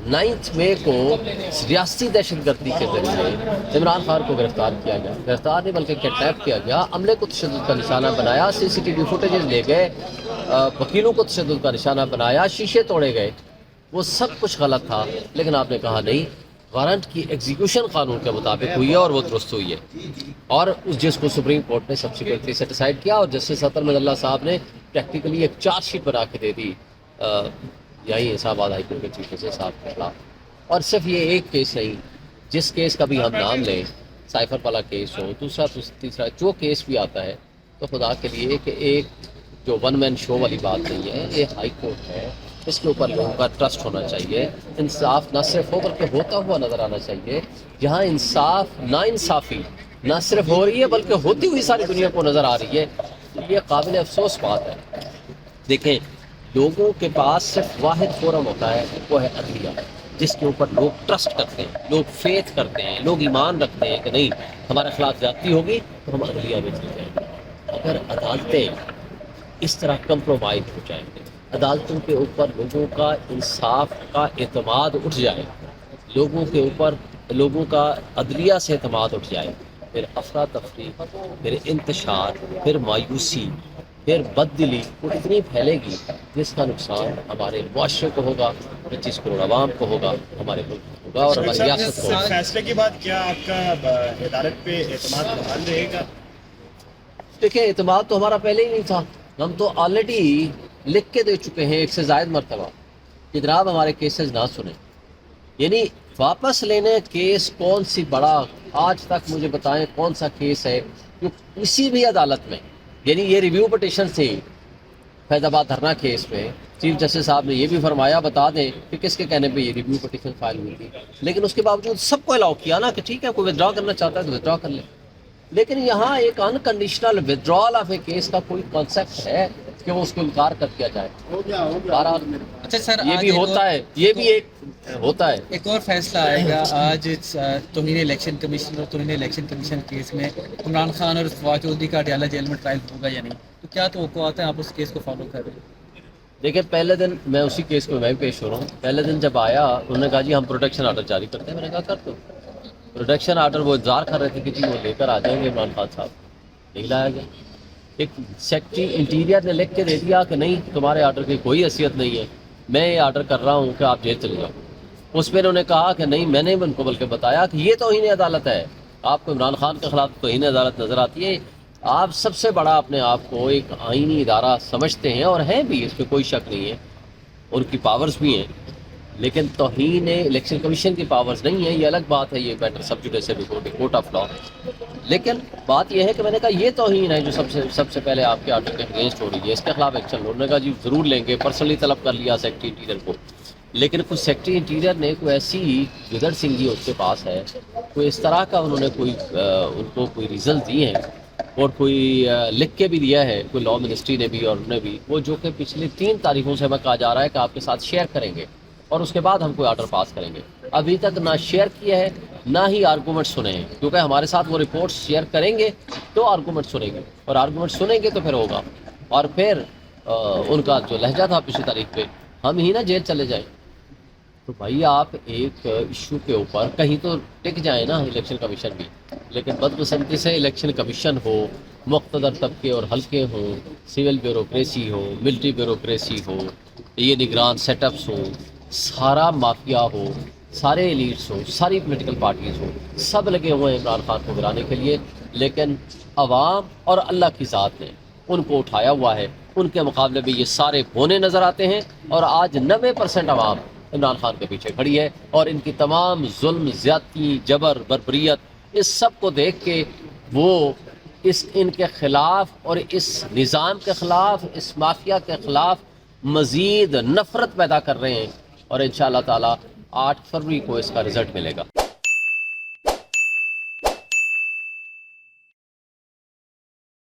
9 مئی کو ریاستی دہشت گردی کے ذریعے عمران خان کو گرفتار کیا گیا، گرفتار نہیں بلکہ کڈنیپ کیا گیا، عملے کو تشدد کا نشانہ بنایا، CCTV فوٹیجز لے گئے، وکیلوں کو تشدد کا نشانہ بنایا، شیشے توڑے گئے، وہ سب کچھ غلط تھا، لیکن آپ نے کہا نہیں، وارنٹ کی ایگزیکیوشن قانون کے مطابق ہوئی ہے اور وہ درست ہوئی ہے، اور جس کو سپریم کورٹ نے سبسیکوئنٹلی سیٹیسفائڈ کیا، اور جسٹس اطہر مظہر اللہ صاحب نے پریکٹیکلی ایک چارج شیٹ بنا کے دے دی یہی اسلام آباد ہائی کورٹ کے چیف جسٹس صاحب کے خلاف۔ اور صرف یہ ایک کیس نہیں، جس کیس کا بھی ہم نام لیں، سائفر والا کیس ہو، دوسرا تیسرا جو کیس بھی آتا ہے، تو خدا کے لیے کہ ایک جو ون مین شو والی بات نہیں ہے، یہ ہائی کورٹ ہے، اس کے اوپر لوگوں کا ٹرسٹ ہونا چاہیے، انصاف نہ صرف ہو بلکہ ہوتا ہوا نظر آنا چاہیے۔ جہاں انصاف نا انصافی نہ صرف ہو رہی ہے بلکہ ہوتی ہوئی ساری دنیا کو نظر آ رہی ہے، یہ قابل افسوس بات ہے۔ دیکھیں، لوگوں کے پاس صرف واحد فورم ہوتا ہے، وہ ہے عدلیہ، جس کے اوپر لوگ ٹرسٹ کرتے ہیں، لوگ فیتھ کرتے ہیں، لوگ ایمان رکھتے ہیں کہ نہیں، ہمارے خلاف زیادتی ہوگی تو ہم عدلیہ میں چلے جائیں گے۔ اگر عدالتیں اس طرح کمپرومائز ہو جائیں گے، عدالتوں کے اوپر لوگوں کا انصاف کا اعتماد اٹھ جائے، لوگوں کے اوپر لوگوں کا عدلیہ سے اعتماد اٹھ جائے، پھر افراتفری، پھر انتشار، پھر مایوسی، پھر بددلی وہ اتنی پھیلے گی جس کا نقصان ہمارے معاشرے کو ہوگا، 25 کروڑ عوام کو ہوگا، ہمارے ملک کو ہوگا اور ہماری ریاست کو ہوگا۔ فیصلے کے بعد کیا آپ کا عدالت پہ اعتماد بحال رہے گا؟ دیکھیں، اعتماد تو ہمارا پہلے ہی نہیں تھا، ہم تو آلریڈی لکھ کے دے چکے ہیں 1 سے زائد مرتبہ کہ جناب ہمارے کیسز نہ سنیں، یعنی واپس لینے کیس کون سی بڑا، آج تک مجھے بتائیں کون سا کیس ہے جو کسی بھی عدالت میں، یعنی یہ ریویو پٹیشن تھی فیض آباد دھرنا کیس میں، چیف جسٹس صاحب نے یہ بھی فرمایا بتا دیں کہ کس کے کہنے پہ یہ ریویو پٹیشن فائل ہوئی تھی، لیکن اس کے باوجود سب کو الاؤ کیا نا کہ ٹھیک ہے، کوئی ودرا کرنا چاہتا ہے تو ودرا کر لے، لیکن یہاں ایک انکنڈیشنل ودرال آف اے کیس کا کوئی کانسیپٹ ہے کہ وہ اس کو انکار کر دیا جائے۔ اچھا سر، یہ بھی ہوتا ہے، یہ بھی ایک ہوتا ہے۔ ایک اور فیصلہ آئے گا آج توہین الیکشن کمیشن اور توہین الیکشن کمیشن کیس میں عمران خان اور فواد چودھری کا اڈیالہ جیل میں ٹرائل ہوگا یا نہیں، تو کیا توقعات ہیں، آپ اس کیس کو فالو کر رہے ہیں؟ دیکھیں، پہلے دن میں اسی کیس کو میں بھی پیش ہو رہا ہوں، پہلے دن جب آیا انہوں نے کہا جی ہم پروٹیکشن آرڈر جاری کرتے ہیں، میں نے کہا کر دو پروٹیکشن آرڈر، وہ انتظار کر رہے تھے کہ جی وہ لے کر آ جائیں گے عمران خان صاحب، نہیں لایا گیا۔ ایک سیکرٹری انٹیریئر نے لکھ کے دے دیا کہ نہیں، تمہارے آرڈر کی کوئی حیثیت نہیں ہے، میں یہ آرڈر کر رہا ہوں کہ آپ جیل چلے جاؤ۔ اس پہ انہوں نے کہا کہ نہیں، میں نے ان کو بلکہ بتایا کہ یہ توہین عدالت ہے، آپ کو عمران خان کے خلاف توہین عدالت نظر آتی ہے، آپ سب سے بڑا اپنے آپ کو ایک آئینی ادارہ سمجھتے ہیں، اور ہیں بھی، اس پہ کوئی شک نہیں ہے، ان کی پاورز بھی ہیں، لیکن توہین الیکشن کمیشن کی پاورز نہیں ہے، یہ الگ بات ہے، یہ بیٹر sub judice court of law. لیکن بات یہ ہے کہ میں نے کہا یہ توہین ہے جو سب سے پہلے آپ کے آرڈر کے اگینسٹ ہو رہی ہے، اس کے خلاف ایکشن لو۔ انہوں نے کہا جی ضرور لیں گے، پرسنلی طلب کر لیا سیکرٹری انٹیریئر کو، لیکن کچھ سیکرٹری انٹیریئر نے کوئی ایسی جدر سنگھی اس کے پاس ہے، کوئی اس طرح کا انہوں نے کوئی ان کو کوئی ریزن دیے ہیں، اور کوئی لکھ کے بھی دیا ہے، کوئی لا منسٹری نے بھی اور انہوں نے بھی، وہ جو کہ پچھلی 3 تاریخوں سے ہمیں کہا جا رہا ہے کہ آپ کے ساتھ شیئر کریں گے اور اس کے بعد ہم کوئی آرڈر پاس کریں گے۔ ابھی تک نہ شیئر کیا ہے نہ ہی آرگومنٹ سنے ہیں، کیونکہ ہمارے ساتھ وہ رپورٹس شیئر کریں گے تو آرگومنٹ سنیں گے، اور آرگومنٹ سنیں گے تو پھر ہوگا، اور پھر ان کا جو لہجہ تھا پچھلی تاریخ پہ، ہم ہی نہ جیل چلے جائیں۔ تو بھائی آپ ایک ایشو کے اوپر کہیں تو ٹک جائیں نا، الیکشن کمیشن بھی، لیکن بدقسمتی سے الیکشن کمیشن ہو، مقتدر طبقے اور حلقے ہوں، سول بیوروکریسی ہو، ملٹری بیوروکریسی ہو، یہ نگران سیٹ اپس ہوں، سارا مافیا ہو، سارے ایلیٹس ہوں، ساری پولیٹیکل پارٹیز ہوں، سب لگے ہوئے ہیں عمران خان کو گرانے کے لیے، لیکن عوام اور اللہ کی ذات نے ان کو اٹھایا ہوا ہے، ان کے مقابلے میں یہ سارے بونے نظر آتے ہیں، اور آج 90% عوام عمران خان کے پیچھے کھڑی ہے، اور ان کی تمام ظلم، زیادتی، جبر، بربریت، اس سب کو دیکھ کے وہ ان کے خلاف اور اس نظام کے خلاف، اس مافیا کے خلاف مزید نفرت پیدا کر رہے ہیں، اور انشاءاللہ تعالی 8 فروری کو اس کا رزلٹ ملے گا۔